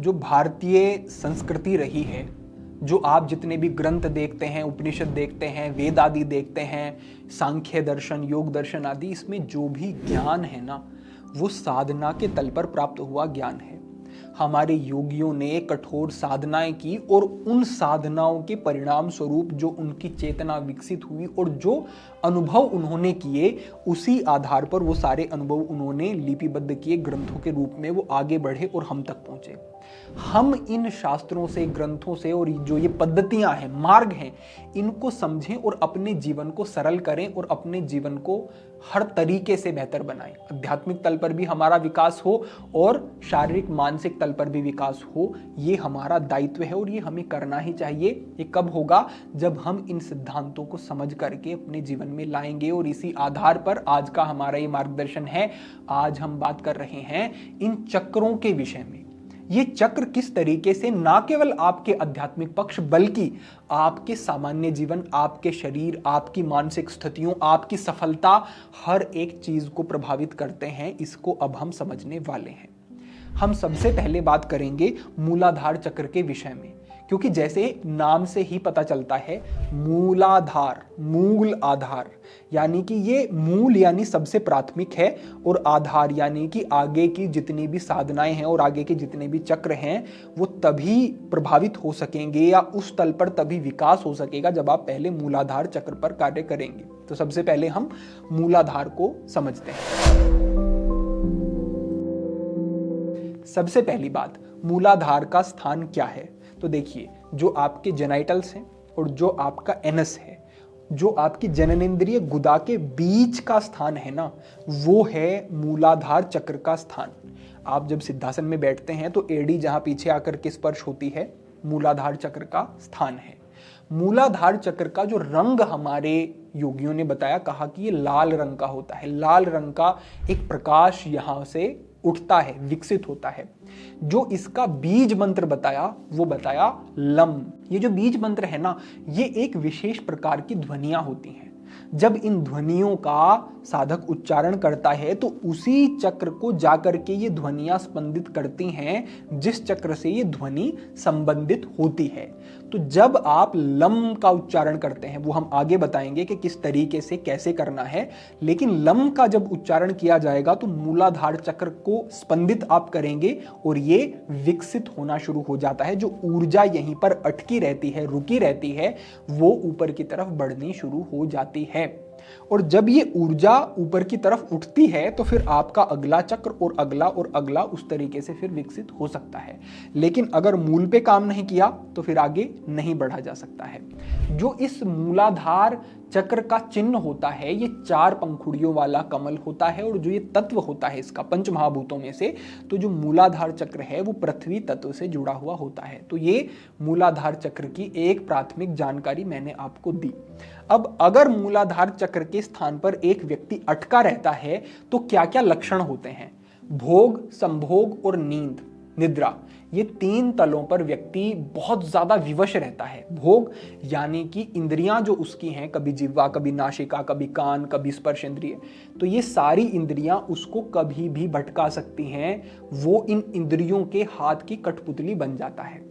जो भारतीय संस्कृति रही है, जो आप जितने भी ग्रंथ देखते हैं, उपनिषद देखते हैं, वेद आदि देखते हैं, सांख्य दर्शन, योग दर्शन आदि, इसमें जो भी ज्ञान है ना, वो साधना के तल पर प्राप्त हुआ ज्ञान है। हमारे योगियों ने कठोर साधनाएं की और उन साधनाओं के परिणाम स्वरूप जो उनकी चेतना विकसित हुई और जो अनुभव उन्होंने किए, उसी आधार पर वो सारे अनुभव उन्होंने लिपिबद्ध किए ग्रंथों के रूप में, वो आगे बढ़े और हम तक पहुंचे। हम इन शास्त्रों से, ग्रंथों से और जो ये पद्धतियां हैं, मार्ग हैं, इनको समझें और अपने जीवन को सरल करें और अपने जीवन को हर तरीके से बेहतर बनाएं। आध्यात्मिक तल पर भी हमारा विकास हो और शारीरिक मानसिक तल पर भी विकास हो, ये हमारा दायित्व है और ये हमें करना ही चाहिए। ये कब होगा? जब हम इन सिद्धांतों को समझ करके अपने जीवन में लाएंगे। और इसी आधार पर आज का हमारा ये मार्गदर्शन है। आज हम बात कर रहे हैं इन चक्रों के विषय में। ये चक्र किस तरीके से ना केवल आपके आध्यात्मिक पक्ष बल्कि आपके सामान्य जीवन, आपके शरीर, आपकी मानसिक स्थितियों, आपकी सफलता, हर एक चीज को प्रभावित करते हैं, इसको अब हम समझने वाले हैं। हम सबसे पहले बात करेंगे मूलाधार चक्र के विषय में, क्योंकि जैसे नाम से ही पता चलता है, मूलाधार, मूल आधार, यानी कि ये मूल यानी सबसे प्राथमिक है और आधार यानी कि आगे की जितनी भी साधनाएं हैं और आगे के जितने भी चक्र हैं, वो तभी प्रभावित हो सकेंगे या उस तल पर तभी विकास हो सकेगा जब आप पहले मूलाधार चक्र पर कार्य करेंगे। तो सबसे पहले हम मूलाधार को समझते हैं। सबसे पहली बात, मूलाधार का स्थान क्या है? तो देखिए, जो आपके जेनाइटल्स हैं और जो आपका एनस है, जो आपकी जननेंद्रिय गुदा के बीच का स्थान है ना, वो है मूलाधार चक्र का स्थान। आप जब सिद्धासन में बैठते हैं तो एड़ी जहां पीछे आकर के स्पर्श होती है, मूलाधार चक्र का स्थान है। मूलाधार चक्र का जो रंग हमारे योगियों ने बताया, कहा कि ये लाल रंग का होता है। लाल रंग का एक प्रकाश यहां से उठता है, विकसित होता है। जो इसका बीज मंत्र बताया, वो बताया लम। ये जो बीज मंत्र है ना, ये एक विशेष प्रकार की ध्वनियां होती हैं। जब इन ध्वनियों का साधक उच्चारण करता है तो उसी चक्र को जाकर के ये ध्वनियां स्पंदित करती हैं जिस चक्र से ये ध्वनि संबंधित होती है। तो जब आप लम का उच्चारण करते हैं, वो हम आगे बताएंगे कि किस तरीके से कैसे करना है, लेकिन लम का जब उच्चारण किया जाएगा तो मूलाधार चक्र को स्पंदित आप करेंगे और ये विकसित होना शुरू हो जाता है। जो ऊर्जा यहीं पर अटकी रहती है, रुकी रहती है, वो ऊपर की तरफ बढ़नी शुरू हो जाती है। और जब ये ऊर्जा ऊपर की तरफ उठती है तो फिर आपका अगला चक्र और अगला उस तरीके से फिर विकसित हो सकता है। लेकिन अगर मूल पे काम नहीं किया तो फिर आगे नहीं बढ़ा जा सकता है। जो इस मूलाधार चक्र का चिन्ह होता है, ये 4 पंखुड़ियों वाला कमल होता है। और जो ये तत्व होता है इसका, पंच महाभूतों में से, तो जो मूलाधार चक्र है वो पृथ्वी तत्व से जुड़ा हुआ होता है। तो ये मूलाधार चक्र की एक प्राथमिक जानकारी मैंने आपको दी। अब अगर मूलाधार चक्र के स्थान पर एक व्यक्ति अटका रहता है तो क्या क्या लक्षण होते हैं? भोग, संभोग और नींद, निद्रा, ये 3 तलों पर व्यक्ति बहुत ज्यादा विवश रहता है। भोग यानी कि इंद्रियां जो उसकी हैं, कभी जिह्वा, कभी नासिका, कभी कान, कभी स्पर्श इंद्रिय, तो ये सारी इंद्रियां उसको कभी भी भटका सकती हैं। वो इन इंद्रियों के हाथ की कठपुतली बन जाता है।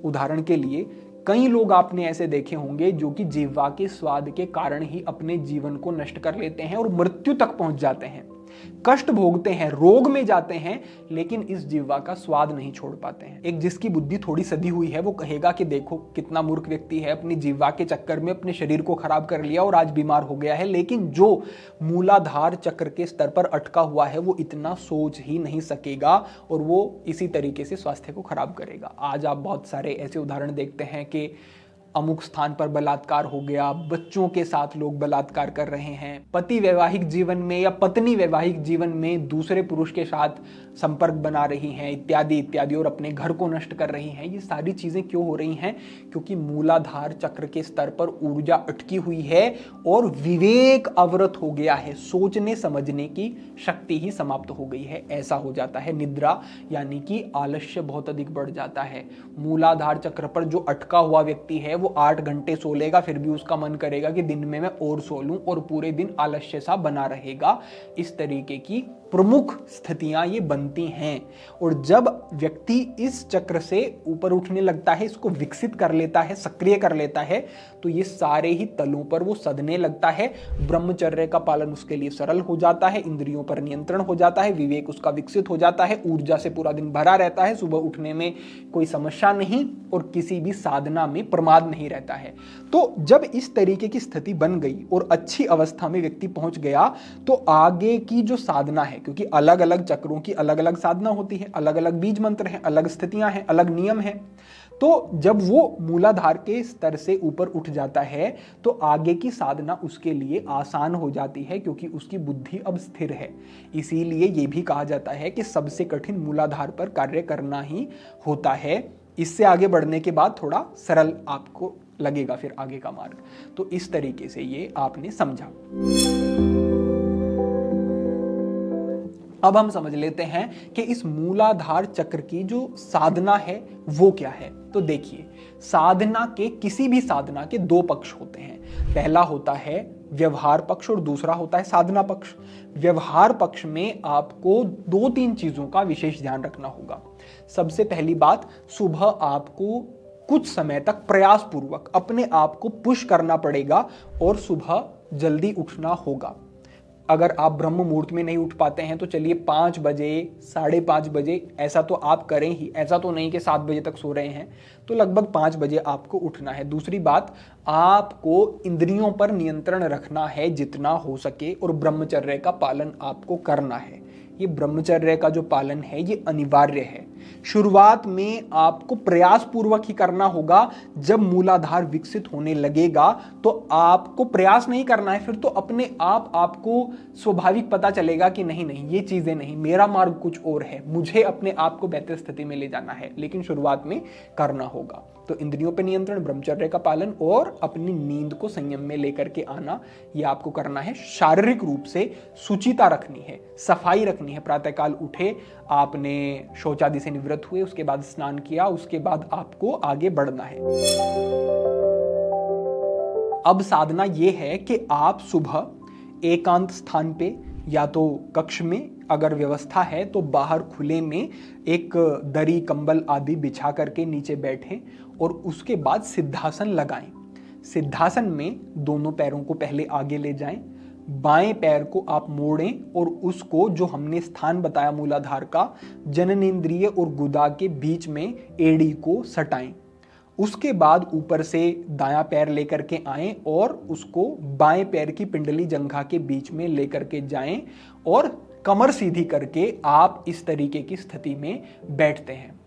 उदाहरण के लिए, कई लोग आपने ऐसे देखे होंगे जो कि जिह्वा के स्वाद के कारण ही अपने जीवन को नष्ट कर लेते हैं और मृत्यु तक पहुंच जाते हैं, कष्ट भोगते हैं, रोग में जाते हैं, लेकिन इस जिह्वा का स्वाद नहीं छोड़ पाते हैं। एक जिसकी बुद्धि थोड़ी सदी हुई है वो कहेगा कि देखो कितना मूर्ख व्यक्ति है, अपनी जिह्वा के चक्कर में अपने शरीर को खराब कर लिया और आज बीमार हो गया है। लेकिन जो मूलाधार चक्र के स्तर पर अटका हुआ है वो इतना सोच ही नहीं सकेगा और वो इसी तरीके से स्वास्थ्य को खराब करेगा। आज आप बहुत सारे ऐसे उदाहरण देखते हैं कि अमुक स्थान पर बलात्कार हो गया, बच्चों के साथ लोग बलात्कार कर रहे हैं, पति वैवाहिक जीवन में या पत्नी वैवाहिक जीवन में दूसरे पुरुष के साथ संपर्क बना रही हैं, इत्यादि इत्यादि, और अपने घर को नष्ट कर रही हैं। ये सारी चीजें क्यों हो रही हैं? क्योंकि मूलाधार चक्र के स्तर पर ऊर्जा अटकी हुई है और विवेक अवरत हो गया है, सोचने समझने की शक्ति ही समाप्त हो गई है। ऐसा हो जाता है। निद्रा यानी कि आलस्य बहुत अधिक बढ़ जाता है। मूलाधार चक्र पर जो अटका हुआ व्यक्ति है वो 8 घंटे सो लेगा, फिर भी उसका मन करेगा कि दिन में मैं और सो लूं और पूरे दिन आलस्य सा बना रहेगा। इस तरीके की प्रमुख स्थितियां ये बनती हैं। और जब व्यक्ति इस चक्र से ऊपर उठने लगता है, इसको विकसित कर लेता है, सक्रिय कर लेता है, तो ये सारे ही तलों पर वो सधने लगता है। ब्रह्मचर्य का पालन उसके लिए सरल हो जाता है, इंद्रियों पर नियंत्रण हो जाता है, विवेक उसका विकसित हो जाता है, ऊर्जा से पूरा दिन भरा रहता है, सुबह उठने में कोई समस्या नहीं और किसी भी साधना में प्रमाद नहीं रहता है। तो जब इस तरीके की स्थिति बन गई और अच्छी अवस्था में व्यक्ति पहुंच गया, तो आगे की जो साधना है, क्योंकि अलग अलग चक्रों की अलग अलग साधना होती है, अलग अलग बीज मंत्र हैं, अलग स्थितियां हैं, अलग नियम हैं, तो जब वो मूलाधार के स्तर से ऊपर उठ जाता है तो आगे की साधना उसके लिए आसान हो जाती है, क्योंकि उसकी बुद्धि अब स्थिर है। इसीलिए ये भी कहा जाता है कि सबसे कठिन मूलाधार पर कार्य करना ही होता है। इससे आगे बढ़ने के बाद थोड़ा सरल आपको लगेगा फिर आगे का मार्ग। तो इस तरीके से ये आपने समझा। अब हम समझ लेते हैं कि इस मूलाधार चक्र की जो साधना है वो क्या है। तो देखिए, साधना के, किसी भी साधना के दो पक्ष होते हैं। पहला होता है व्यवहार पक्ष और दूसरा होता है साधना पक्ष। व्यवहार पक्ष में आपको 2-3 चीजों का विशेष ध्यान रखना होगा। सबसे पहली बात, सुबह आपको कुछ समय तक प्रयास पूर्वक अपने आप को पुश करना पड़ेगा और सुबह जल्दी उठना होगा। अगर आप ब्रह्म मुहूर्त में नहीं उठ पाते हैं तो चलिए 5 बजे, 5:30 बजे ऐसा तो आप करें ही। ऐसा तो नहीं कि 7 बजे तक सो रहे हैं, तो लगभग 5 बजे आपको उठना है। दूसरी बात, आपको इंद्रियों पर नियंत्रण रखना है जितना हो सके और ब्रह्मचर्य का पालन आपको करना है। ये ब्रह्मचर्य का जो पालन है ये अनिवार्य है। शुरुआत में आपको प्रयास पूर्वक ही करना होगा। जब मूलाधार विकसित होने लगेगा तो आपको प्रयास नहीं करना है, फिर तो अपने आप आपको स्वाभाविक पता चलेगा कि नहीं नहीं, ये चीजें नहीं, मेरा मार्ग कुछ और है, मुझे अपने आप को बेहतर स्थिति में ले जाना है। लेकिन शुरुआत में करना होगा। तो इंद्रियों पर नियंत्रण, ब्रह्मचर्य का पालन और अपनी नींद को संयम में लेकर के आना, ये आपको करना है। शारीरिक रूप से शुचिता रखनी है, सफाई रखनी है। प्रातःकाल उठे, आपने शौचादि से निवृत्त हुए, उसके बाद स्नान किया, उसके बाद आपको आगे बढ़ना है। अब साधना यह है कि आप सुबह एकांत स्थान पे या तो कक्ष में, अगर व्यवस्था है तो बाहर खुले में एक दरी कंबल आदि बिछा करके नीचे बैठें और उसके बाद सिद्धासन लगाएं। सिद्धासन में दोनों पैरों को पहले आगे ले जाएं, बाएं पैर को आप मोड़ें और उसको, जो हमने स्थान बताया मूलाधार का, जननेंद्रिय और गुदा के बीच में एड़ी को सटाएं। उसके बाद ऊपर से दायां पैर लेकर के आएं और उसको बाएं पैर की पिंडली जंघा के बीच में लेकर के जाएं और कमर सीधी करके आप इस तरीके की स्थिति में बैठते हैं।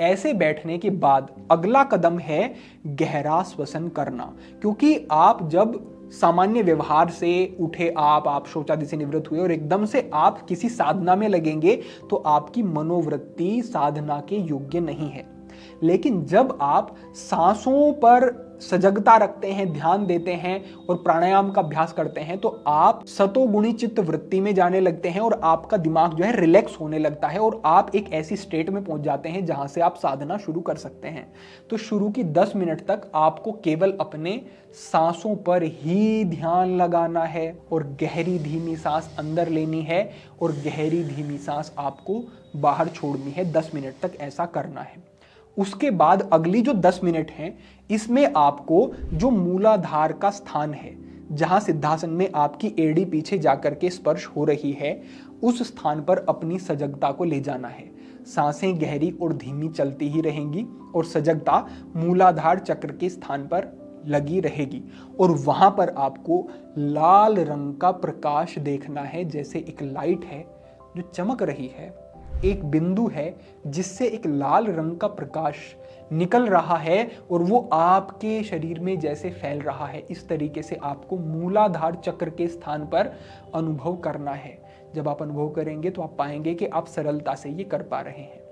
ऐसे बैठने के बाद अगला कदम है गहरा श्वसन करना, क्योंकि आप जब सामान्य व्यवहार से उठे, आप शौचादि से निवृत्त हुए और एकदम से आप किसी साधना में लगेंगे तो आपकी मनोवृत्ति साधना के योग्य नहीं है। लेकिन जब आप सांसों पर सजगता रखते हैं, ध्यान देते हैं और प्राणायाम का अभ्यास करते हैं, तो आप सतोगुणी चित्त वृत्ति में जाने लगते हैं और आपका दिमाग जो है रिलैक्स होने लगता है और आप एक ऐसी स्टेट में पहुंच जाते हैं जहां से आप साधना शुरू कर सकते हैं। तो शुरू की 10 मिनट तक आपको केवल अपने सांसों पर ही ध्यान लगाना है और गहरी धीमी सांस अंदर लेनी है और गहरी धीमी सांस आपको बाहर छोड़नी है। 10 मिनट तक ऐसा करना है। उसके बाद अगली जो 10 मिनट हैं, इसमें आपको जो मूलाधार का स्थान है, जहां सिद्धासन में आपकी एड़ी पीछे जाकर के स्पर्श हो रही है, उस स्थान पर अपनी सजगता को ले जाना है। सांसें गहरी और धीमी चलती ही रहेंगी और सजगता मूलाधार चक्र के स्थान पर लगी रहेगी और वहां पर आपको लाल रंग का प्रकाश देखना है। जैसे एक लाइट है जो चमक रही है, एक बिंदु है जिससे एक लाल रंग का प्रकाश निकल रहा है और वो आपके शरीर में जैसे फैल रहा है। इस तरीके से आपको मूलाधार चक्र के स्थान पर अनुभव करना है। जब आप अनुभव करेंगे तो आप पाएंगे कि आप सरलता से ये कर पा रहे हैं।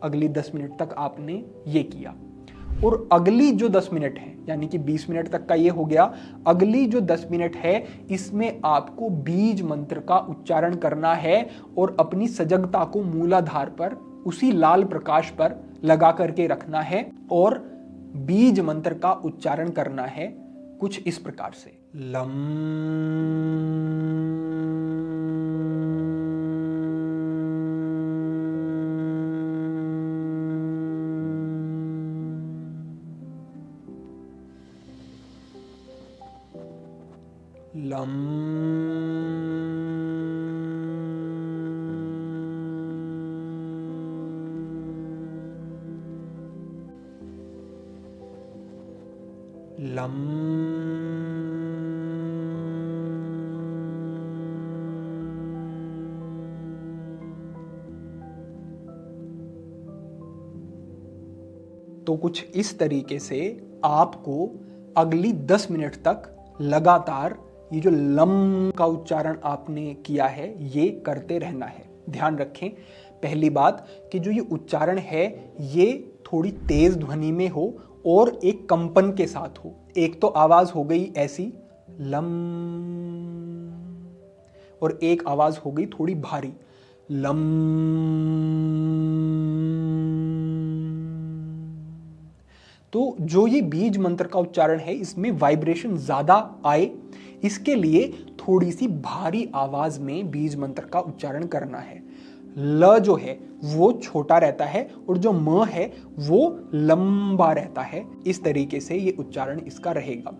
अगली 10 मिनट तक आपने ये किया और अगली जो 10 मिनट है, यानी कि 20 मिनट तक का ये हो गया। अगली जो 10 मिनट है, इसमें आपको बीज मंत्र का उच्चारण करना है और अपनी सजगता को मूलाधार पर, उसी लाल प्रकाश पर लगा करके रखना है और बीज मंत्र का उच्चारण करना है कुछ इस प्रकार से, लम। लम। लम। तो कुछ इस तरीके से आपको अगली 10 मिनट तक लगातार ये जो लम का उच्चारण आपने किया है ये करते रहना है। ध्यान रखें, पहली बात कि जो ये उच्चारण है ये थोड़ी तेज ध्वनि में हो और एक कंपन के साथ हो। एक तो आवाज हो गई ऐसी लम, और एक आवाज हो गई थोड़ी भारी लम। तो जो ये बीज मंत्र का उच्चारण है इसमें वाइब्रेशन ज्यादा आए, इसके लिए थोड़ी सी भारी आवाज में बीज मंत्र का उच्चारण करना है। ल जो है वो छोटा रहता है और जो म है वो लंबा रहता है। इस तरीके से ये उच्चारण इसका रहेगा।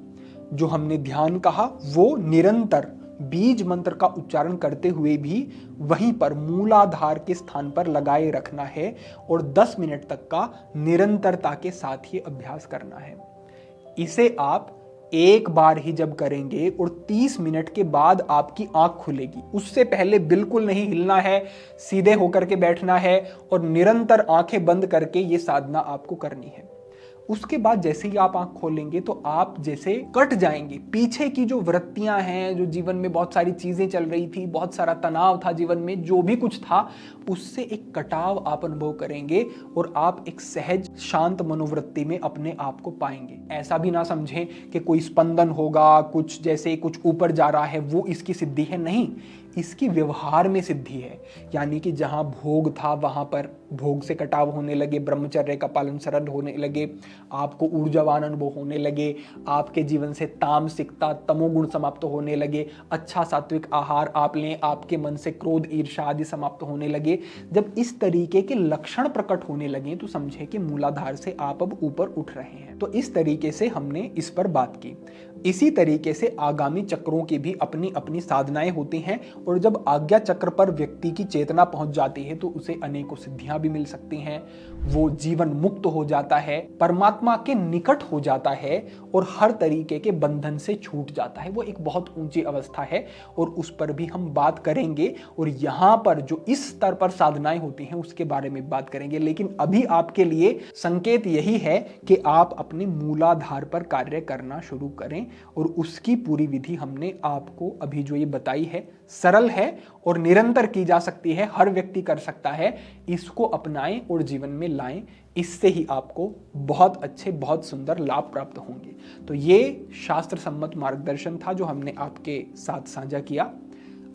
जो हमने ध्यान कहा वो निरंतर बीज मंत्र का उच्चारण करते हुए भी वहीं पर मूलाधार के स्थान पर लगाए रखना है और 10 मिनट तक का निरंतरता के साथ ये अभ्यास करना है। इसे आप एक बार ही जब करेंगे और 30 मिनट के बाद आपकी आंख खुलेगी, उससे पहले बिल्कुल नहीं हिलना है, सीधे होकर के बैठना है और निरंतर आंखें बंद करके ये साधना आपको करनी है। उसके बाद जैसे ही आप आंख खोलेंगे तो आप जैसे कट जाएंगे, पीछे की जो वृत्तियां हैं, जो जीवन में बहुत सारी चीजें चल रही थी, बहुत सारा तनाव था जीवन में, जो भी कुछ था उससे एक कटाव आप अनुभव करेंगे और आप एक सहज शांत मनोवृत्ति में अपने आप को पाएंगे। ऐसा भी ना समझें कि कोई स्पंदन होगा, कुछ जैसे कुछ ऊपर जा रहा है, वो इसकी सिद्धि है। नहीं, इसकी व्यवहार में सिद्धि है। यानी कि जहां भोग था वहां पर भोग से कटाव होने लगे, ब्रह्मचर्य का पालन सरल होने लगे, आपको ऊर्जावान अनुभव होने लगे, आपके जीवन से तामसिकता तमोगुण समाप्त होने लगे, अच्छा सात्विक आहार आप लें, आपके मन से क्रोध ईर्ष्या आदि समाप्त होने लगे। जब इस तरीके के लक्षण प्रकट होने लगे तो समझे कि मूलाधार से आप अब ऊपर उठ रहे हैं। तो इस तरीके से हमने इस पर बात की। इसी तरीके से आगामी चक्रों की भी अपनी अपनी साधनाएं होती हैं और जब आज्ञा चक्र पर व्यक्ति की चेतना पहुंच जाती है तो उसे अनेकों सिद्धियां भी मिल सकती हैं। वो जीवन मुक्त हो जाता है, परमात्मा के निकट हो जाता है और हर तरीके के बंधन से छूट जाता है। वो एक बहुत ऊंची अवस्था है और उस पर भी हम बात करेंगे और यहाँ पर जो इस स्तर पर साधनाएं होती हैं उसके बारे में बात करेंगे। लेकिन अभी आपके लिए संकेत यही है कि आप अपने मूलाधार पर कार्य करना शुरू करें और उसकी पूरी विधि हमने आपको अभी जो ये बताई है, सरल है और निरंतर की जा सकती है, हर व्यक्ति कर सकता है। इसको अपनाएं और जीवन में लाएं, इससे ही आपको बहुत अच्छे बहुत सुंदर लाभ प्राप्त होंगे। तो ये शास्त्र सम्मत मार्गदर्शन था जो हमने आपके साथ साझा किया।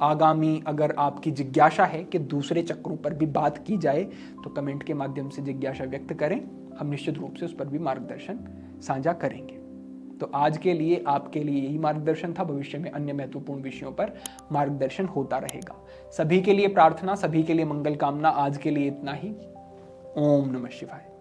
आगामी अगर आपकी जिज्ञासा है कि दूसरे चक्रों पर भी बात की जाए तो कमेंट के माध्यम से जिज्ञासा व्यक्त करें, हम निश्चित रूप से उस पर भी मार्गदर्शन साझा करेंगे। तो आज के लिए आपके लिए यही मार्गदर्शन था। भविष्य में अन्य महत्वपूर्ण विषयों पर मार्गदर्शन होता रहेगा। सभी के लिए प्रार्थना, सभी के लिए मंगल कामना। आज के लिए इतना ही। ओम नमः शिवाय।